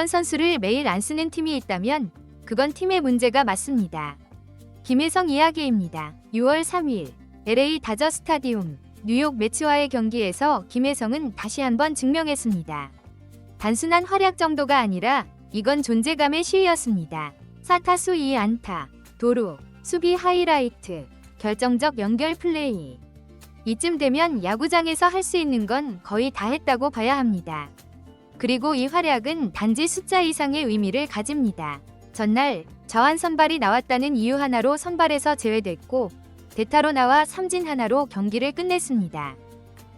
이런 선수를 매일 안 쓰는 팀이 있다면 그건 팀의 문제가 맞습니다. 김혜성 이야기입니다. 6월 3일 LA 다저 스타디움 뉴욕 매츠와의 경기에서 김혜성은 다시 한번 증명했습니다. 단순한 활약 정도가 아니라 이건 존재감의 시위였습니다. 4타수 2안타, 도루, 수비 하이라이트, 결정적 연결 플레이. 이쯤 되면 야구장에서 할 수 있는 건 거의 다 했다고 봐야 합니다. 그리고 이 활약은 단지 숫자 이상의 의미를 가집니다. 전날 저한 선발이 나왔다는 이유 하나로 선발에서 제외됐고 대타로 나와 삼진 하나로 경기를 끝냈습니다.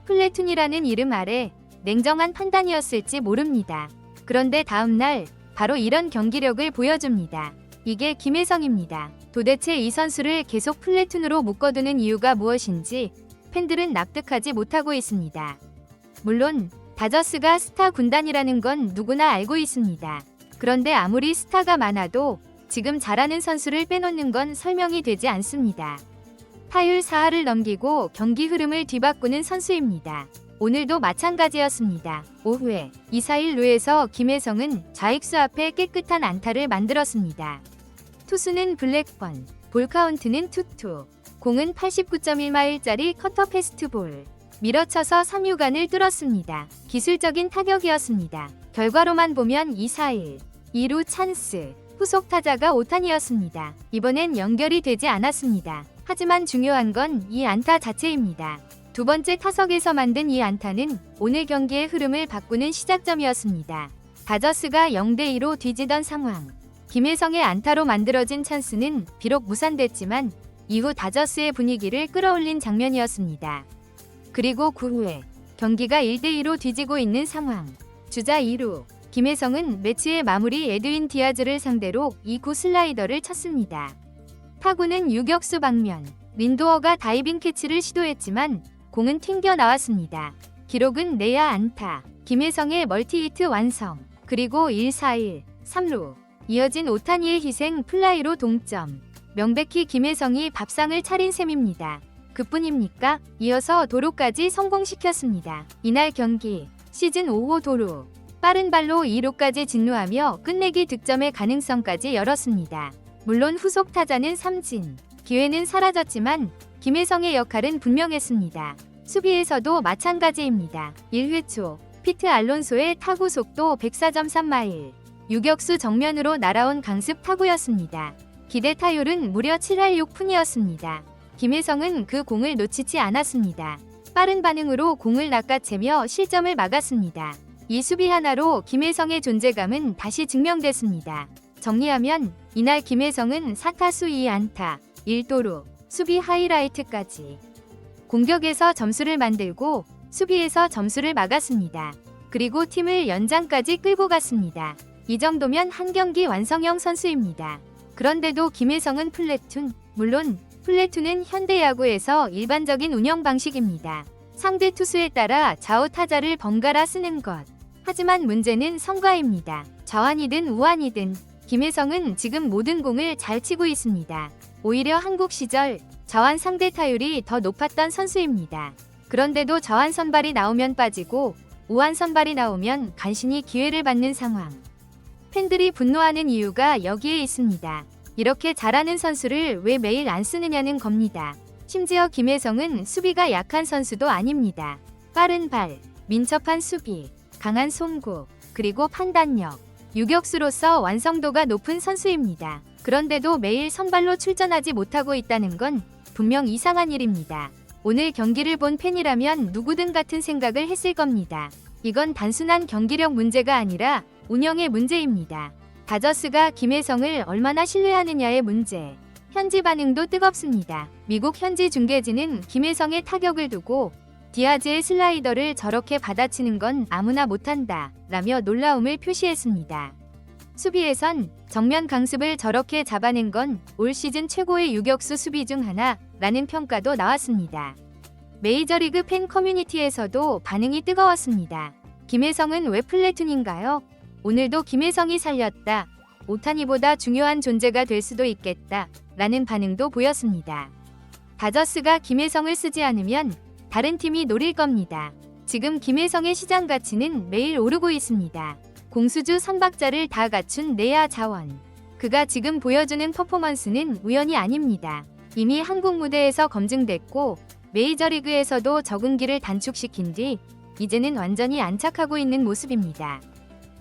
플래툰이라는 이름 아래 냉정한 판단이었을지 모릅니다. 그런데 다음날 바로 이런 경기력을 보여줍니다. 이게 김혜성입니다. 도대체 이 선수를 계속 플래툰으로 묶어두는 이유가 무엇인지 팬들은 납득하지 못하고 있습니다. 물론 다저스가 스타 군단이라는 건 누구나 알고 있습니다. 그런데 아무리 스타가 많아도 지금 잘하는 선수를 빼놓는 건 설명이 되지 않습니다. 타율 4할을 넘기고 경기 흐름을 뒤바꾸는 선수입니다. 오늘도 마찬가지였습니다. 오후에 2-4-1루에서 김혜성은 좌익수 앞에 깨끗한 안타를 만들었습니다. 투수는 블랙번, 볼카운트는 2-2, 공은 89.1마일짜리 커터 패스트볼. 밀어쳐서 3루간을 뚫었습니다. 기술적인 타격이었습니다. 결과로만 보면 2-4-1, 2루 찬스, 후속 타자가 오타니였습니다. 이번엔 연결이 되지 않았습니다. 하지만 중요한 건 이 안타 자체입니다. 두 번째 타석에서 만든 이 안타는 오늘 경기의 흐름을 바꾸는 시작점이었습니다. 다저스가 0-2로 뒤지던 상황. 김혜성의 안타로 만들어진 찬스는 비록 무산됐지만 이후 다저스의 분위기를 끌어올린 장면이었습니다. 그리고 그 후에 경기가 1-2로 뒤지고 있는 상황. 주자 2루. 김혜성은 매치의 마무리 에드윈 디아즈를 상대로 2구 슬라이더를 쳤습니다. 타구는 유격수 방면. 린도어가 다이빙 캐치를 시도했지만 공은 튕겨 나왔습니다. 기록은 내야 안타. 김혜성의 멀티히트 완성. 그리고 1-4-1, 3루. 이어진 오타니의 희생 플라이로 동점. 명백히 김혜성이 밥상을 차린 셈입니다. 그뿐입니까? 이어서 도루까지 성공시켰습니다. 이날 경기 시즌 5호 도루. 빠른 발로 2루까지 진루하며 끝내기 득점의 가능성까지 열었습니다. 물론 후속 타자는 삼진. 기회는 사라졌지만 김혜성의 역할은 분명했습니다. 수비에서도 마찬가지입니다. 1회 초 피트 알론소의 타구 속도 104.3마일. 유격수 정면으로 날아온 강습 타구였습니다. 기대 타율은 무려 7할 6푼이었습니다. 김혜성은 그 공을 놓치지 않았습니다. 빠른 반응으로 공을 낚아채며 실점을 막았습니다. 이 수비 하나로 김혜성의 존재감은 다시 증명됐습니다. 정리하면 이날 김혜성은 4타수 2안타, 1도루, 수비 하이라이트까지. 공격에서 점수를 만들고 수비에서 점수를 막았습니다. 그리고 팀을 연장까지 끌고 갔습니다. 이 정도면 한 경기 완성형 선수입니다. 그런데도 김혜성은 플래툰, 물론 플래툰은 현대야구에서 일반적인 운영 방식입니다. 상대 투수에 따라 좌우 타자를 번갈아 쓰는 것. 하지만 문제는 성과입니다. 좌완이든 우완이든 김혜성은 지금 모든 공을 잘 치고 있습니다. 오히려 한국 시절 좌완 상대 타율이 더 높았던 선수입니다. 그런데도 좌완 선발이 나오면 빠지고 우완 선발이 나오면 간신히 기회를 받는 상황. 팬들이 분노하는 이유가 여기에 있습니다. 이렇게 잘하는 선수를 왜 매일 안 쓰느냐는 겁니다. 심지어 김혜성은 수비가 약한 선수도 아닙니다. 빠른 발, 민첩한 수비, 강한 송구, 그리고 판단력. 유격수로서 완성도가 높은 선수입니다. 그런데도 매일 선발로 출전하지 못하고 있다는 건 분명 이상한 일입니다. 오늘 경기를 본 팬이라면 누구든 같은 생각을 했을 겁니다. 이건 단순한 경기력 문제가 아니라 운영의 문제입니다. 다저스가 김혜성을 얼마나 신뢰하느냐의 문제. 현지 반응도 뜨겁습니다. 미국 현지 중계진은 김혜성의 타격을 두고 디아즈의 슬라이더를 저렇게 받아치는 건 아무나 못한다 라며 놀라움을 표시했습니다. 수비에선 정면 강습을 저렇게 잡아낸 건 올 시즌 최고의 유격수 수비 중 하나라는 평가도 나왔습니다. 메이저리그 팬 커뮤니티에서도 반응이 뜨거웠습니다. 김혜성은 왜 플래툰인가요? 오늘도 김혜성이 살렸다. 오타니보다 중요한 존재가 될 수도 있겠다. 라는 반응도 보였습니다. 다저스가 김혜성을 쓰지 않으면 다른 팀이 노릴 겁니다. 지금 김혜성의 시장 가치는 매일 오르고 있습니다. 공수주 선박자를 다 갖춘 내야 자원. 그가 지금 보여주는 퍼포먼스는 우연이 아닙니다. 이미 한국 무대에서 검증됐고 메이저리그에서도 적응기를 단축시킨 뒤 이제는 완전히 안착하고 있는 모습입니다.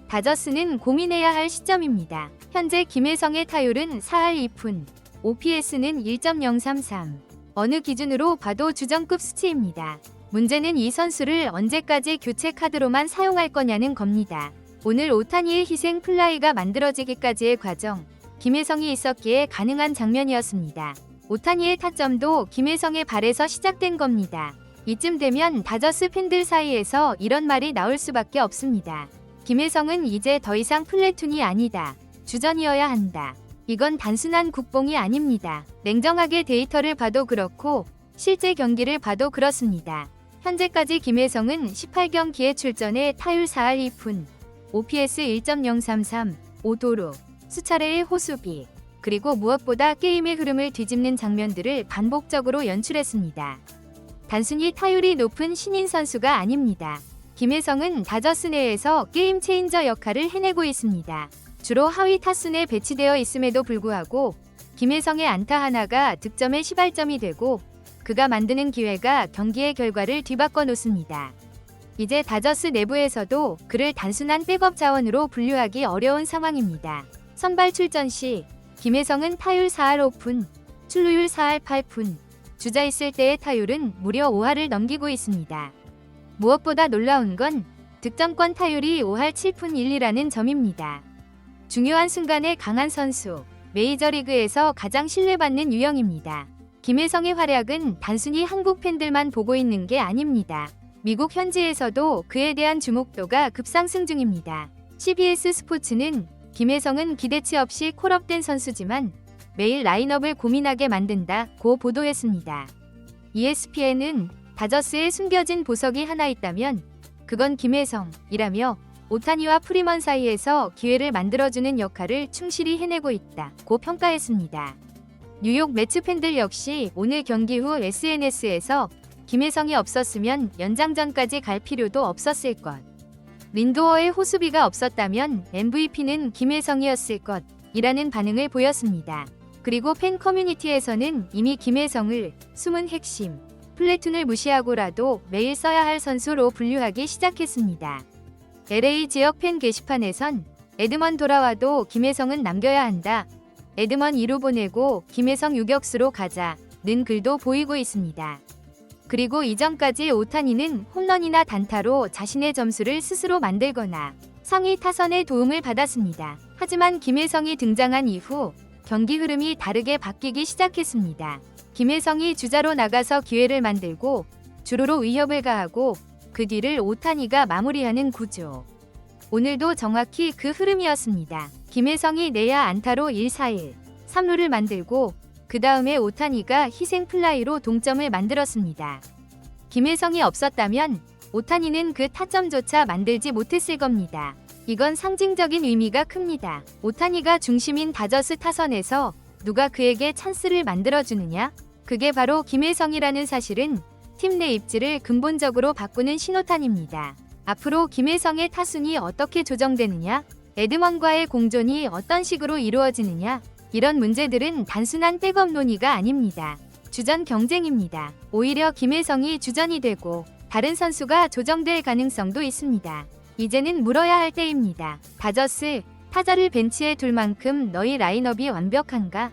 다저스는 고민해야 할 시점입니다. 현재 김혜성의 타율은 4할 2푼, OPS는 1.033. 어느 기준으로 봐도 주전급 수치입니다. 문제는 이 선수를 언제까지 교체 카드로만 사용할 거냐는 겁니다. 오늘 오타니의 희생 플라이가 만들어지기까지의 과정, 김혜성이 있었기에 가능한 장면이었습니다. 오타니의 타점도 김혜성의 발에서 시작된 겁니다. 이쯤 되면 다저스 팬들 사이에서 이런 말이 나올 수밖에 없습니다. 김혜성은 이제 더 이상 플래툰이 아니다. 주전이어야 한다. 이건 단순한 국뽕이 아닙니다. 냉정하게 데이터를 봐도 그렇고 실제 경기를 봐도 그렇습니다. 현재까지 김혜성은 18경기에 출전해 타율 4할 2푼, OPS 1.033, 5도루, 수차례의 호수비, 그리고 무엇보다 게임의 흐름을 뒤집는 장면들을 반복적으로 연출했습니다. 단순히 타율이 높은 신인 선수가 아닙니다. 김혜성은 다저스 내에서 게임 체인저 역할을 해내고 있습니다. 주로 하위 타순에 배치되어 있음에도 불구하고 김혜성의 안타 하나가 득점의 시발점이 되고 그가 만드는 기회가 경기의 결과를 뒤바꿔 놓습니다. 이제 다저스 내부에서도 그를 단순한 백업 자원으로 분류하기 어려운 상황입니다. 선발 출전 시 김혜성은 타율 4할 5푼, 출루율 4할 8푼, 주자 있을 때의 타율은 무려 5할을 넘기고 있습니다. 무엇보다 놀라운 건 득점권 타율이 5할 7푼 1리라는 점입니다. 중요한 순간에 강한 선수, 메이저리그에서 가장 신뢰받는 유형입니다. 김혜성의 활약은 단순히 한국 팬들만 보고 있는 게 아닙니다. 미국 현지에서도 그에 대한 주목도가 급상승 중입니다. CBS 스포츠는 김혜성은 기대치 없이 콜업된 선수지만 매일 라인업을 고민하게 만든다고 보도했습니다. ESPN은 다저스에 숨겨진 보석이 하나 있다면 그건 김혜성이라며 오타니와 프리먼 사이에서 기회를 만들어주는 역할을 충실히 해내고 있다고 평가했습니다. 뉴욕 매츠 팬들 역시 오늘 경기 후 SNS에서 김혜성이 없었으면 연장전까지 갈 필요도 없었을 것. 린도어의 호수비가 없었다면 MVP는 김혜성이었을 것이라는 반응을 보였습니다. 그리고 팬 커뮤니티에서는 이미 김혜성을 숨은 핵심, 플래툰을 무시하고라도 매일 써야 할 선수로 분류하기 시작했습니다. LA 지역 팬 게시판에선 에드먼 돌아와도 김혜성은 남겨야 한다. 에드먼 2루 보내고 김혜성 유격수로 가자는 글도 보이고 있습니다. 그리고 이전까지 오타니는 홈런이나 단타로 자신의 점수를 스스로 만들거나 상위 타선의 도움을 받았습니다. 하지만 김혜성이 등장한 이후 경기 흐름이 다르게 바뀌기 시작했습니다. 김혜성이 주자로 나가서 기회를 만들고 주루로 위협을 가하고 그 뒤를 오타니가 마무리하는 구조. 오늘도 정확히 그 흐름이었습니다. 김혜성이 내야 안타로 1-4-1, 3루를 만들고 그 다음에 오타니가 희생 플라이로 동점을 만들었습니다. 김혜성이 없었다면 오타니는 그 타점조차 만들지 못했을 겁니다. 이건 상징적인 의미가 큽니다. 오타니가 중심인 다저스 타선에서 누가 그에게 찬스를 만들어주느냐? 그게 바로 김혜성이라는 사실은 팀 내 입지를 근본적으로 바꾸는 신호탄입니다. 앞으로 김혜성의 타순이 어떻게 조정되느냐? 에드먼과의 공존이 어떤 식으로 이루어지느냐? 이런 문제들은 단순한 백업 논의가 아닙니다. 주전 경쟁입니다. 오히려 김혜성이 주전이 되고 다른 선수가 조정될 가능성도 있습니다. 이제는 물어야 할 때입니다. 다저스, 타자를 벤치에 둘 만큼 너희 라인업이 완벽한가?